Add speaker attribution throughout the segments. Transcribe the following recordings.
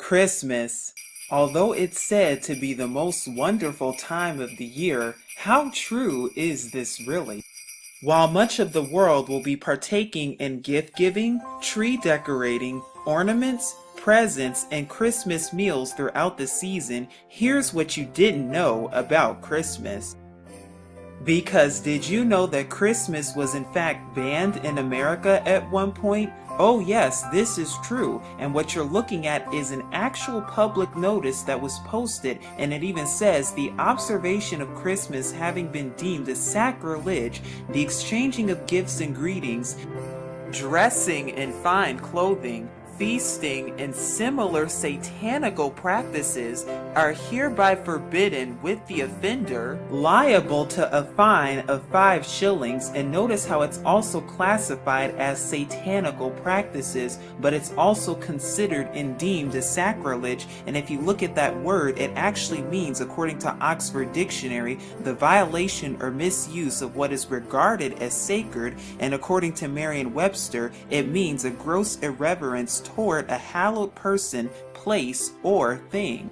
Speaker 1: Christmas. Although it's said to be the most wonderful time of the year, how true is this really? While much of the world will be partaking in gift giving, tree decorating, ornaments, presents, and Christmas meals throughout the season, here's what you didn't know about Christmas. Because did you know that Christmas was in fact banned in America at one point? Oh yes, this is true, and what you're looking at is an actual public notice that was posted, and it even says the observation of Christmas having been deemed a sacrilege, the exchanging of gifts and greetings, dressing in fine clothing, feasting, and similar satanical practices are hereby forbidden, with the offender liable to a fine of 5 shillings. And notice how it's also classified as satanical practices, but it's also considered and deemed a sacrilege. And if you look at that word, it actually means, according to Oxford Dictionary, the violation or misuse of what is regarded as sacred, and according to Merriam-Webster, it means a gross irreverence toward a hallowed person, place, or thing.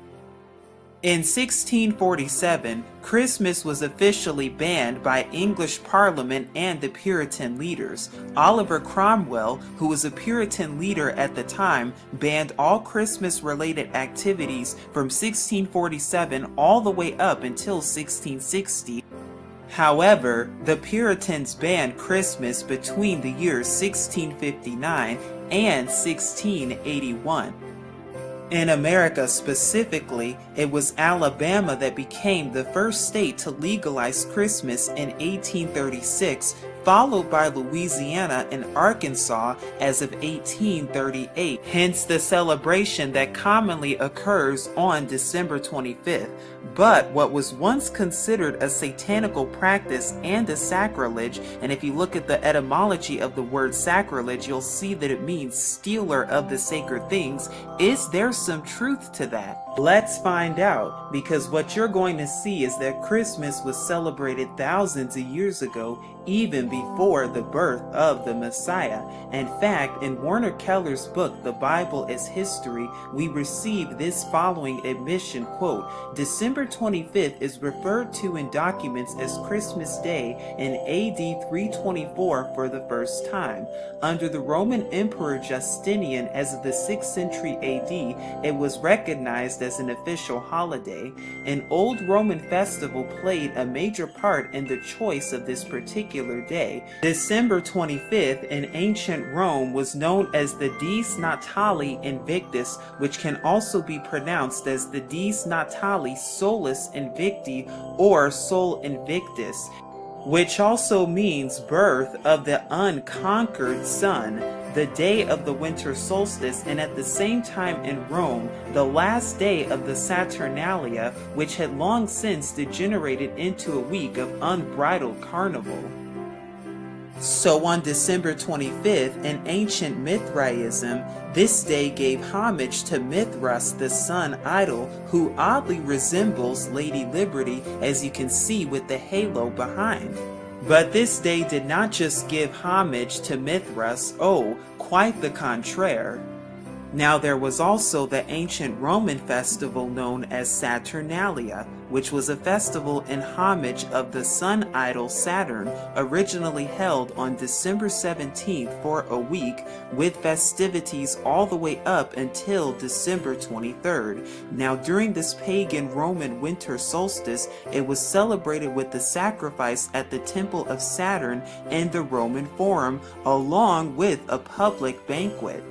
Speaker 1: In 1647, Christmas was officially banned by English Parliament and the Puritan leaders. Oliver Cromwell, who was a Puritan leader at the time, banned all Christmas-related activities from 1647 all the way up until 1660. However, the Puritans banned Christmas between the years 1659 and 1681. In America specifically, it was Alabama that became the first state to legalize Christmas in 1836, followed by Louisiana and Arkansas as of 1838, hence the celebration that commonly occurs on December 25th. But what was once considered a satanical practice and a sacrilege, and if you look at the etymology of the word sacrilege, you'll see that it means stealer of the sacred things. Is there some truth to that? Let's find out, because what you're going to see is that Christmas was celebrated thousands of years ago, even before the birth of the Messiah. In fact, in Warner Keller's book, The Bible as History, we receive this following admission, quote, December 25th is referred to in documents as Christmas Day in AD 324 for the first time. Under the Roman Emperor Justinian as of the 6th century AD, it was recognized as an official holiday. An old Roman festival played a major part in the choice of this particular day. December 25th in ancient Rome was known as the Dies Natali Invictus, which can also be pronounced as the Dies Natali Solis Invicti or Sol Invictus, which also means birth of the unconquered sun, the day of the winter solstice, and at the same time in Rome, the last day of the Saturnalia, which had long since degenerated into a week of unbridled carnival. So on December 25th, in ancient Mithraism, this day gave homage to Mithras, the sun idol, who oddly resembles Lady Liberty, as you can see with the halo behind. But this day did not just give homage to Mithras, oh, quite the contraire. Now there was also the ancient Roman festival known as Saturnalia, which was a festival in homage of the sun idol Saturn, originally held on December 17th for a week, with festivities all the way up until December 23rd. Now during this pagan Roman winter solstice, it was celebrated with the sacrifice at the temple of Saturn in the Roman Forum, along with a public banquet.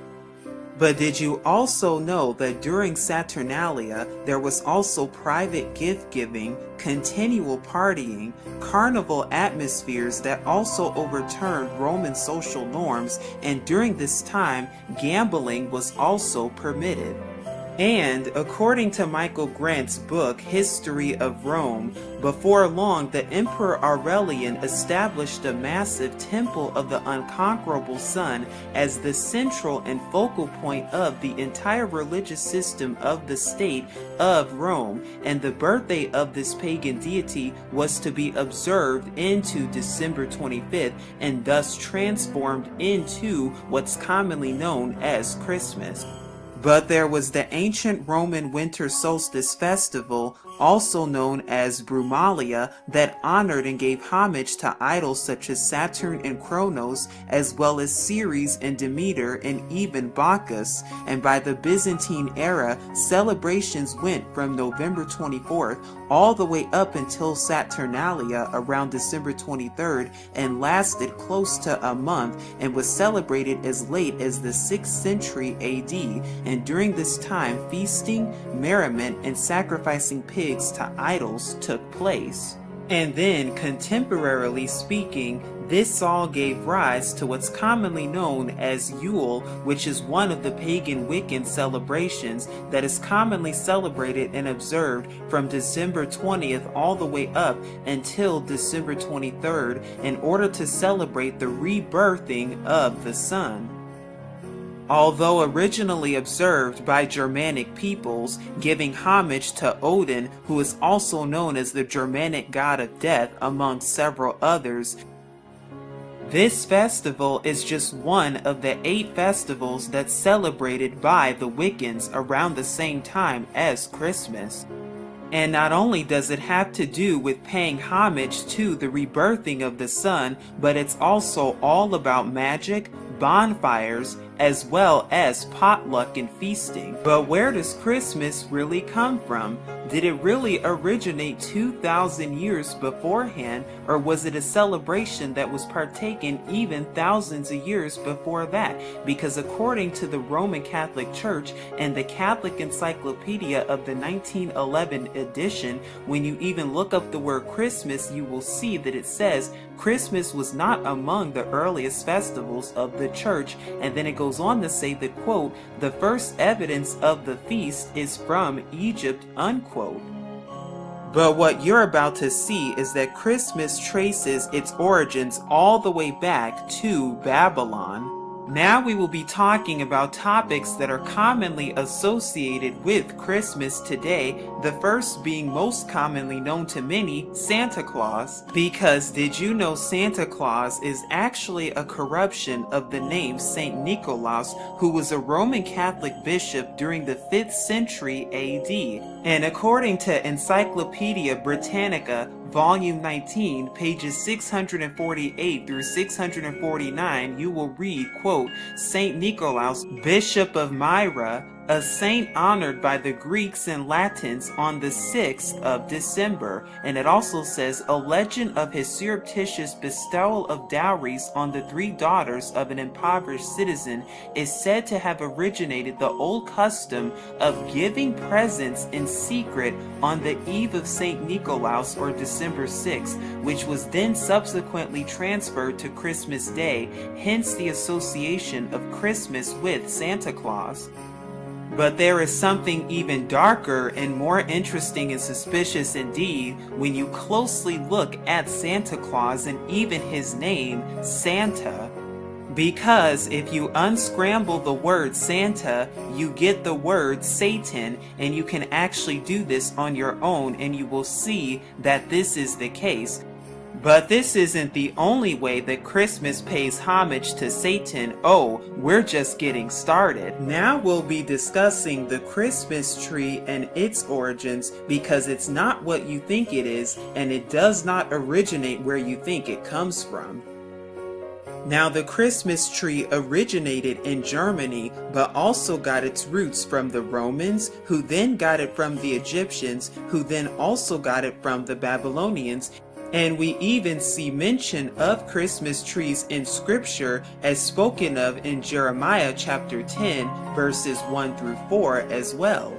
Speaker 1: But did you also know that during Saturnalia, there was also private gift-giving, continual partying, carnival atmospheres that also overturned Roman social norms, and during this time, gambling was also permitted? And according to Michael Grant's book, History of Rome, before long the Emperor Aurelian established a massive temple of the unconquerable sun as the central and focal point of the entire religious system of the state of Rome, and the birthday of this pagan deity was to be observed into December 25th and thus transformed into what's commonly known as Christmas. But there was the ancient Roman winter solstice festival, also known as Brumalia, that honored and gave homage to idols such as Saturn and Kronos, as well as Ceres and Demeter and even Bacchus. And by the Byzantine era, celebrations went from November 24th all the way up until Saturnalia around December 23rd and lasted close to a month and was celebrated as late as the 6th century AD. And during this time, feasting, merriment, and sacrificing pigs to idols took place. And then, contemporarily speaking, this all gave rise to what's commonly known as Yule, which is one of the pagan Wiccan celebrations that is commonly celebrated and observed from December 20th all the way up until December 23rd in order to celebrate the rebirthing of the sun. Although originally observed by Germanic peoples, giving homage to Odin, who is also known as the Germanic god of death, among several others, this festival is just one of the 8 festivals that's celebrated by the Wiccans around the same time as Christmas. And not only does it have to do with paying homage to the rebirthing of the sun, but it's also all about magic, bonfires, as well as potluck and feasting. But where does Christmas really come from? Did it really originate 2,000 years beforehand, or was it a celebration that was partaken even thousands of years before that? Because according to the Roman Catholic Church and the Catholic Encyclopedia of the 1911 edition, when you even look up the word Christmas, you will see that it says Christmas was not among the earliest festivals of the church, and then it goes on to say that, quote, the first evidence of the feast is from Egypt, unquote. But what you're about to see is that Christmas traces its origins all the way back to Babylon. Now we will be talking about topics that are commonly associated with Christmas today, the first being most commonly known to many, Santa Claus. Because did you know Santa Claus is actually a corruption of the name Saint Nicholas, who was a Roman Catholic bishop during the 5th century AD. And according to Encyclopedia Britannica, Volume 19, pages 648 through 649, you will read, quote, Saint Nicholas, Bishop of Myra, a saint honored by the Greeks and Latins on the 6th of December. And it also says, a legend of his surreptitious bestowal of dowries on the 3 daughters of an impoverished citizen is said to have originated the old custom of giving presents in secret on the eve of Saint Nicholas or December 6th, which was then subsequently transferred to Christmas Day, hence the association of Christmas with Santa Claus. But there is something even darker and more interesting and suspicious indeed when you closely look at Santa Claus and even his name, Santa. Because if you unscramble the word Santa, you get the word Satan, and you can actually do this on your own and you will see that this is the case. But this isn't the only way that Christmas pays homage to Satan. Oh, we're just getting started. Now we'll be discussing the Christmas tree and its origins, because it's not what you think it is, and it does not originate where you think it comes from. Now, the Christmas tree originated in Germany, but also got its roots from the Romans, who then got it from the Egyptians, who then also got it from the Babylonians. And we even see mention of Christmas trees in scripture as spoken of in Jeremiah chapter 10 verses 1 through 4 as well.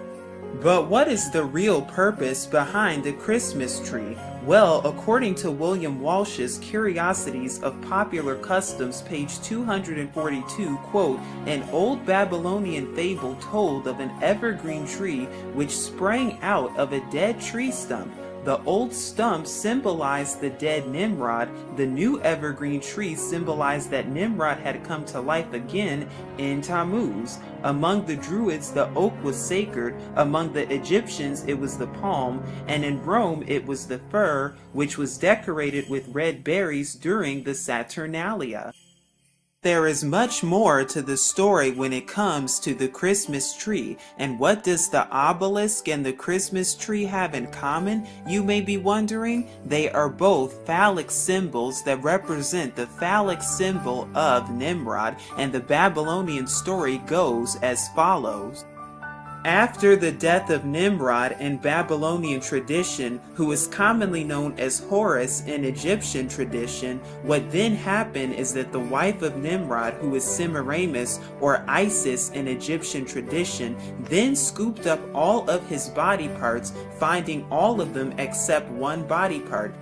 Speaker 1: But what is the real purpose behind the Christmas tree? Well, according to William Walsh's Curiosities of Popular Customs, page 242, quote, an old Babylonian fable told of an evergreen tree which sprang out of a dead tree stump. The old stump symbolized the dead Nimrod. The new evergreen tree symbolized that Nimrod had come to life again in Tammuz. Among the Druids, the oak was sacred. Among the Egyptians, it was the palm. And in Rome, it was the fir, which was decorated with red berries during the Saturnalia. There is much more to the story when it comes to the Christmas tree. And what does the obelisk and the Christmas tree have in common, you may be wondering? They are both phallic symbols that represent the phallic symbol of Nimrod, and the Babylonian story goes as follows. After the death of Nimrod in Babylonian tradition, who is commonly known as Horus in Egyptian tradition, what then happened is that the wife of Nimrod, who is Semiramis or Isis in Egyptian tradition, then scooped up all of his body parts, finding all of them except one body part.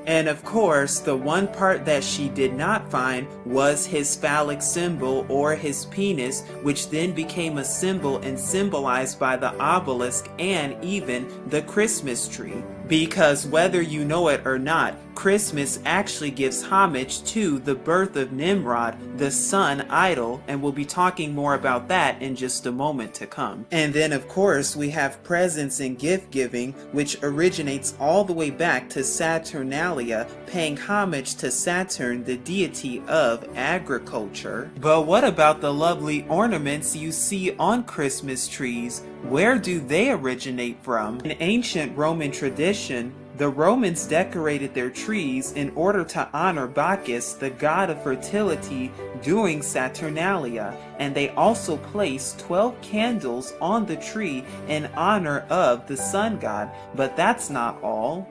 Speaker 1: And of course, the one part that she did not find was his phallic symbol, or his penis, which then became a symbol and symbolized by the obelisk and even the Christmas tree. Because whether you know it or not, Christmas actually gives homage to the birth of Nimrod, the sun idol, and we'll be talking more about that in just a moment to come. And then of course we have presents and gift giving, which originates all the way back to Saturnalia, paying homage to Saturn, the deity of agriculture. But what about the lovely ornaments you see on Christmas trees? Where do they originate from? In ancient Roman tradition, the Romans decorated their trees in order to honor Bacchus, the god of fertility, during Saturnalia, and they also placed 12 candles on the tree in honor of the sun god. But that's not all.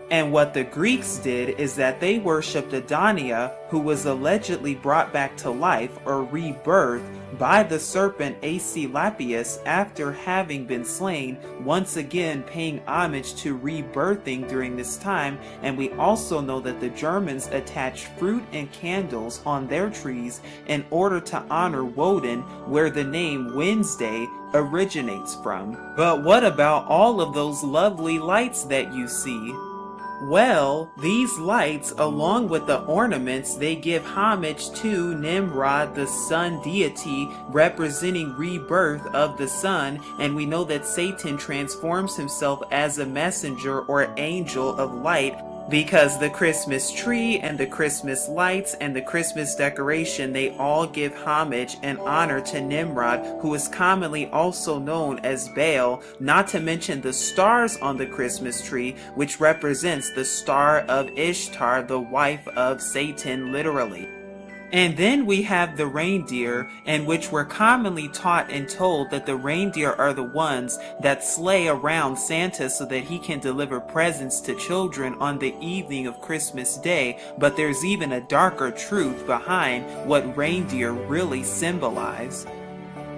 Speaker 1: And what the Greeks did is that they worshipped Adonia, who was allegedly brought back to life or rebirth by the serpent Asclepius after having been slain, once again paying homage to rebirthing during this time. And we also know that the Germans attached fruit and candles on their trees in order to honor Woden, where the name Wednesday originates from. But what about all of those lovely lights that you see? Well, these lights, along with the ornaments, they give homage to Nimrod, the sun deity, representing rebirth of the sun, and we know that Satan transforms himself as a messenger or angel of light, because the Christmas tree and the Christmas lights and the Christmas decoration, they all give homage and honor to Nimrod, who is commonly also known as Baal, not to mention the stars on the Christmas tree, which represents the star of Ishtar, the wife of Satan, literally. And then we have the reindeer, in which we're commonly taught and told that the reindeer are the ones that sleigh around Santa so that he can deliver presents to children on the evening of Christmas Day. But there's even a darker truth behind what reindeer really symbolize.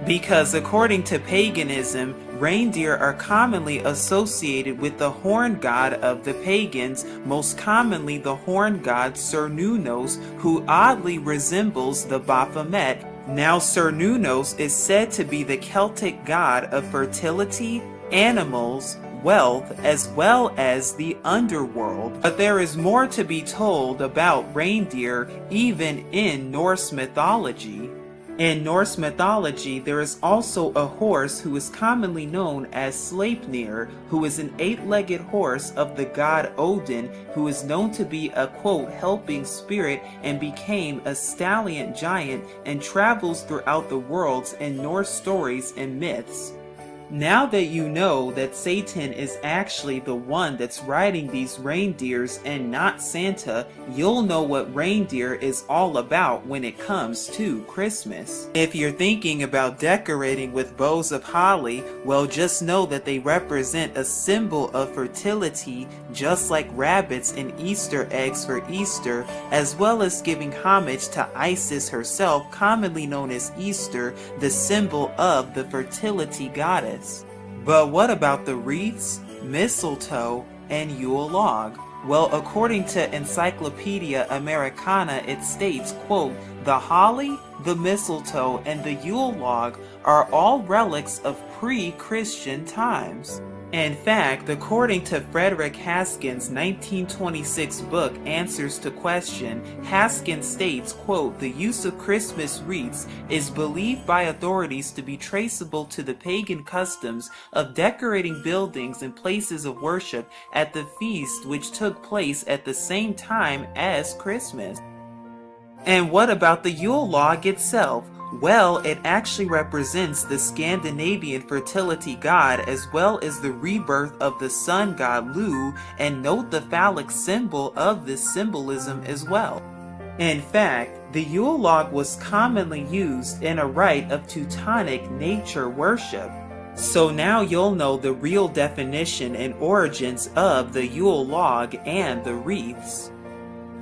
Speaker 1: Because according to paganism, reindeer are commonly associated with the horn god of the pagans, most commonly the horn god Cernunnos, who oddly resembles the Baphomet. Now Cernunnos is said to be the Celtic god of fertility, animals, wealth, as well as the underworld. But there is more to be told about reindeer even in Norse mythology. In Norse mythology, there is also a horse who is commonly known as Sleipnir, who is an 8-legged horse of the god Odin, who is known to be a, quote, helping spirit, and became a stallion giant and travels throughout the worlds in Norse stories and myths. Now that you know that Satan is actually the one that's riding these reindeers and not Santa, you'll know what reindeer is all about when it comes to Christmas. If you're thinking about decorating with bows of holly, well, just know that they represent a symbol of fertility, just like rabbits and Easter eggs for Easter, as well as giving homage to Isis herself, commonly known as Easter, the symbol of the fertility goddess. But what about the wreaths, mistletoe, and Yule log? Well, according to Encyclopedia Americana, it states, quote, the holly, the mistletoe, and the Yule log are all relics of pre-Christian times. In fact, according to Frederick Haskin's 1926 book, Answers to Question, Haskin states, quote, the use of Christmas wreaths is believed by authorities to be traceable to the pagan customs of decorating buildings and places of worship at the feast which took place at the same time as Christmas. And what about the Yule log itself? Well, it actually represents the Scandinavian fertility god as well as the rebirth of the sun god Lu, and note the phallic symbol of this symbolism as well. In fact, the Yule log was commonly used in a rite of Teutonic nature worship. So now you'll know the real definition and origins of the Yule log and the wreaths.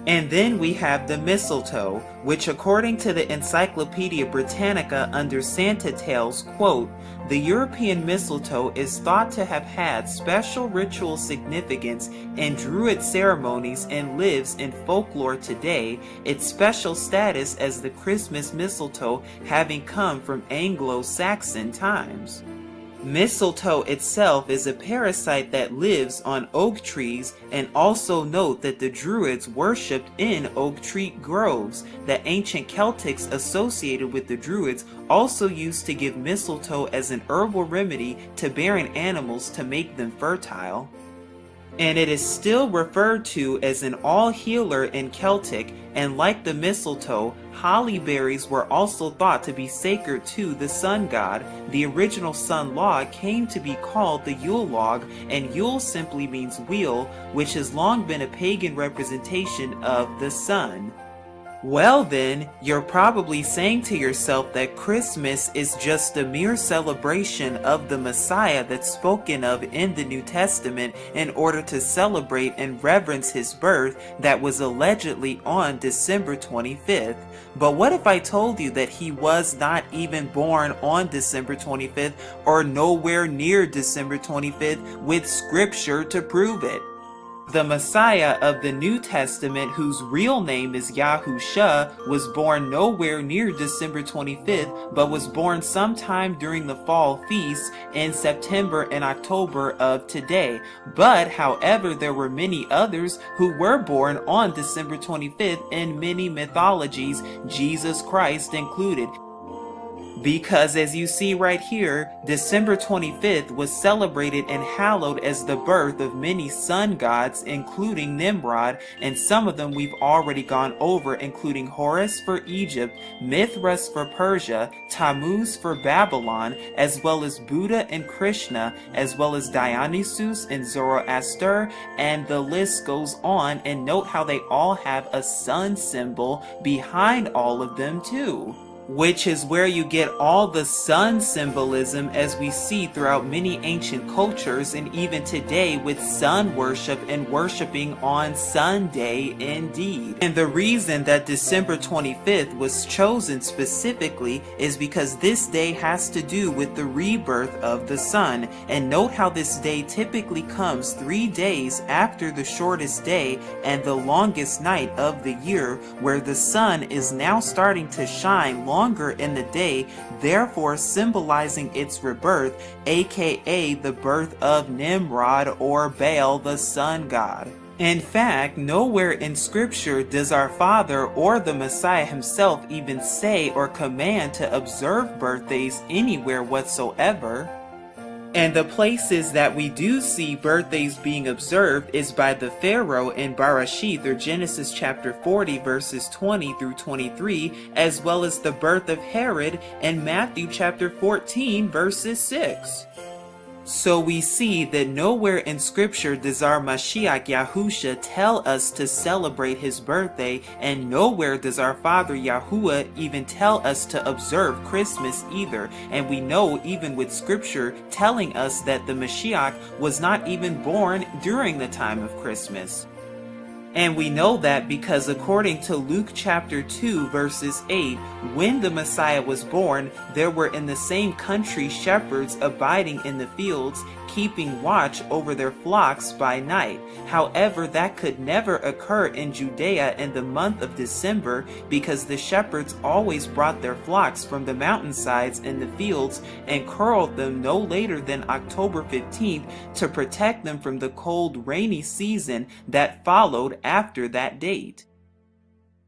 Speaker 1: And then we have the mistletoe, which according to the Encyclopedia Britannica under Santa Tales, quote, the European mistletoe is thought to have had special ritual significance in Druid ceremonies and lives in folklore today, its special status as the Christmas mistletoe having come from Anglo-Saxon times. Mistletoe itself is a parasite that lives on oak trees, and also note that the Druids worshipped in oak tree groves. The ancient Celtics associated with the Druids also used to give mistletoe as an herbal remedy to barren animals to make them fertile. And it is still referred to as an all-healer in Celtic, and like the mistletoe, holly berries were also thought to be sacred to the sun god. The original sun log came to be called the Yule log, and Yule simply means wheel, which has long been a pagan representation of the sun. Well then, you're probably saying to yourself that Christmas is just a mere celebration of the Messiah that's spoken of in the New Testament in order to celebrate and reverence his birth that was allegedly on December 25th. But what if I told you that he was not even born on December 25th or nowhere near December 25th with scripture to prove it? The Messiah of the New Testament, whose real name is Yahusha, was born nowhere near December 25th, but was born sometime during the fall feasts in September and October of today. But, however, there were many others who were born on December 25th in many mythologies, Jesus Christ included. Because as you see right here, December 25th was celebrated and hallowed as the birth of many sun gods, including Nimrod, and some of them we've already gone over, including Horus for Egypt, Mithras for Persia, Tammuz for Babylon, as well as Buddha and Krishna, as well as Dionysus and Zoroaster, and the list goes on. And note how they all have a sun symbol behind all of them too, which is where you get all the sun symbolism as we see throughout many ancient cultures, and even today with sun worship and worshiping on Sunday indeed. And the reason that December 25th was chosen specifically is because this day has to do with the rebirth of the sun. And note how this day typically comes 3 days after the shortest day and the longest night of the year, where the sun is now starting to shine longer in the day, therefore symbolizing its rebirth, aka the birth of Nimrod or Baal, the sun god. In fact, nowhere in scripture does our Father or the Messiah himself even say or command to observe birthdays anywhere whatsoever. And the places that we do see birthdays being observed is by the Pharaoh in Bereshith, or Genesis chapter 40 verses 20 through 23, as well as the birth of Herod in Matthew chapter 14 verses 6. So we see that nowhere in scripture does our Mashiach Yahusha tell us to celebrate his birthday, and nowhere does our Father Yahuwah even tell us to observe Christmas either. And we know even with scripture telling us that the Mashiach was not even born during the time of Christmas. And we know that because according to Luke chapter 2 verses 8, when the Messiah was born, there were in the same country shepherds abiding in the fields, keeping watch over their flocks by night. However, that could never occur in Judea in the month of December, because the shepherds always brought their flocks from the mountainsides in the fields and curled them no later than October 15th to protect them from the cold, rainy season that followed after that date.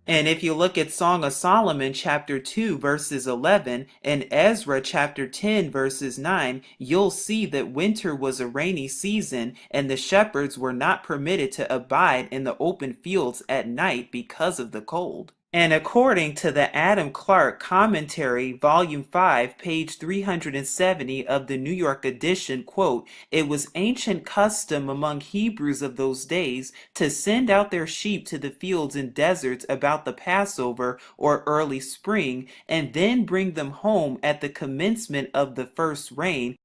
Speaker 1: And if you look at Song of Solomon chapter 2 verses 11 and Ezra chapter 10 verses 9, you'll see that winter was a rainy season and the shepherds were not permitted to abide in the open fields at night because of the cold. And according to the Adam Clark Commentary, Volume 5, page 370 of the New York edition, quote, "It was ancient custom among Hebrews of those days to send out their sheep to the fields and deserts about the Passover or early spring, and then bring them home at the commencement of the first rain,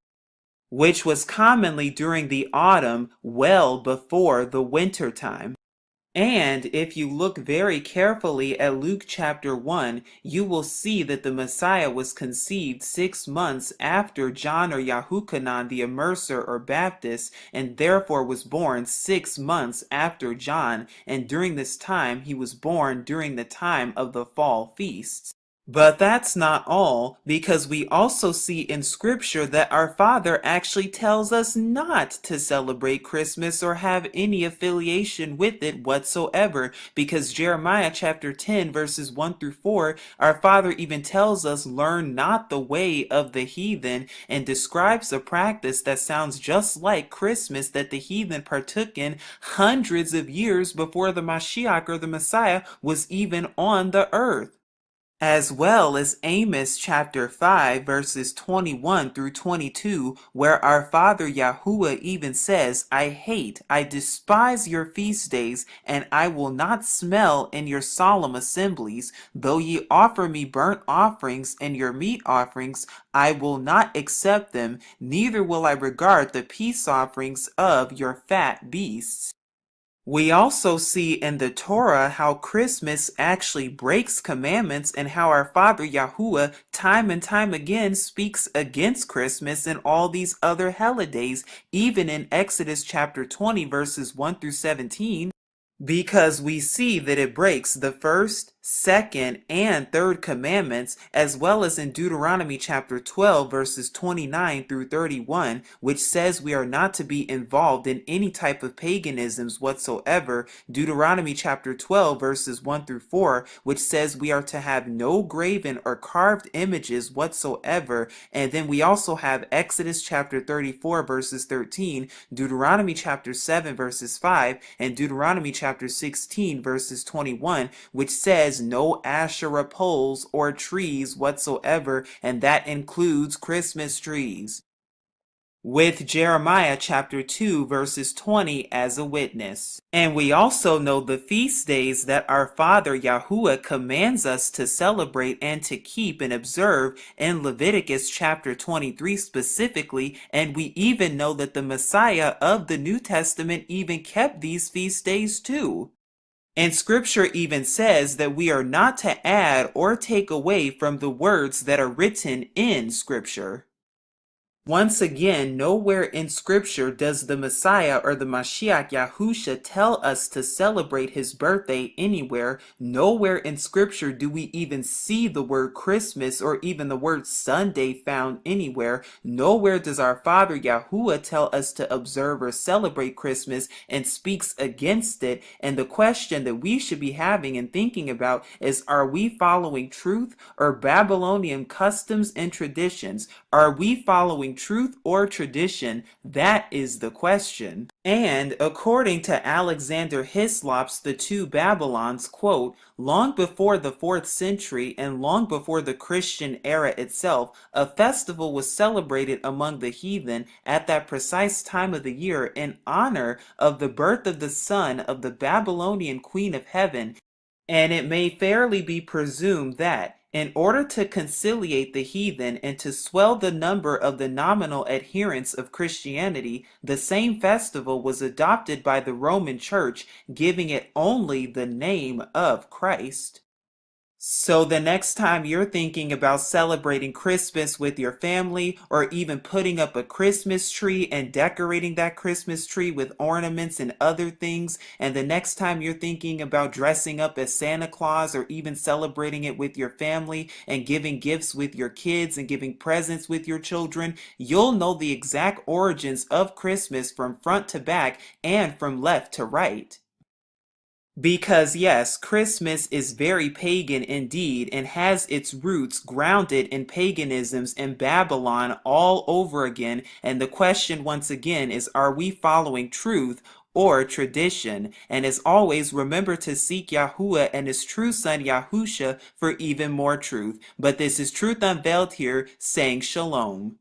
Speaker 1: which was commonly during the autumn, well before the winter time." And if you look very carefully at Luke chapter 1, you will see that the Messiah was conceived 6 months after John or Yahuchanan the Immerser or Baptist, and therefore was born 6 months after John, and during this time he was born during the time of the fall feasts. But that's not all, because we also see in Scripture that our Father actually tells us not to celebrate Christmas or have any affiliation with it whatsoever, because Jeremiah chapter 10 verses 1 through 4, our Father even tells us, "Learn not the way of the heathen," and describes a practice that sounds just like Christmas that the heathen partook in hundreds of years before the Mashiach or the Messiah was even on the earth. As well as Amos chapter 5 verses 21 through 22, where our Father Yahuwah even says, I despise your feast days, and I will not smell in your solemn assemblies. Though ye offer me burnt offerings and your meat offerings, I will not accept them, neither will I regard the peace offerings of your fat beasts." We also see in the Torah how Christmas actually breaks commandments, and how our Father Yahuwah time and time again speaks against Christmas and all these other holidays, even in Exodus chapter 20 verses 1 through 17. Because we see that it breaks the first, second, and third commandments, as well as in Deuteronomy chapter 12 verses 29 through 31, which says we are not to be involved in any type of paganisms whatsoever. Deuteronomy chapter 12 verses 1 through 4, which says we are to have no graven or carved images whatsoever. And then we also have Exodus chapter 34 verses 13, Deuteronomy chapter 7 verses 5, and Deuteronomy chapter 16 verses 21, which says no Asherah poles or trees whatsoever, and that includes Christmas trees, with Jeremiah chapter 2 verses 20 as a witness. And we also know the feast days that our Father Yahuwah commands us to celebrate and to keep and observe in Leviticus chapter 23 specifically, and we even know that the Messiah of the New Testament even kept these feast days too. And Scripture even says that we are not to add or take away from the words that are written in Scripture. Once again, nowhere in Scripture does the Messiah or the Mashiach Yahusha tell us to celebrate his birthday anywhere. Nowhere in Scripture do we even see the word Christmas or even the word Sunday found anywhere. Nowhere does our Father Yahuwah tell us to observe or celebrate Christmas and speaks against it. And the question that we should be having and thinking about is, are we following truth or Babylonian customs and traditions? Are we following truth or tradition? That is the question. And according to Alexander Hislop's The Two Babylons, quote, "Long before the 4th century and long before the Christian era itself, a festival was celebrated among the heathen at that precise time of the year in honor of the birth of the son of the Babylonian Queen of Heaven, and it may fairly be presumed that, in order to conciliate the heathen and to swell the number of the nominal adherents of Christianity, the same festival was adopted by the Roman Church, giving it only the name of Christ." So the next time you're thinking about celebrating Christmas with your family, or even putting up a Christmas tree and decorating that Christmas tree with ornaments and other things, and the next time you're thinking about dressing up as Santa Claus, or even celebrating it with your family and giving gifts with your kids and giving presents with your children, you'll know the exact origins of Christmas from front to back and from left to right. Because yes, Christmas is very pagan indeed, and has its roots grounded in paganisms and Babylon all over again. And the question once again is, are we following truth or tradition. And as always, remember to seek Yahuwah and his true son Yahusha for even more truth. But this is Truth Unveiled here, saying shalom.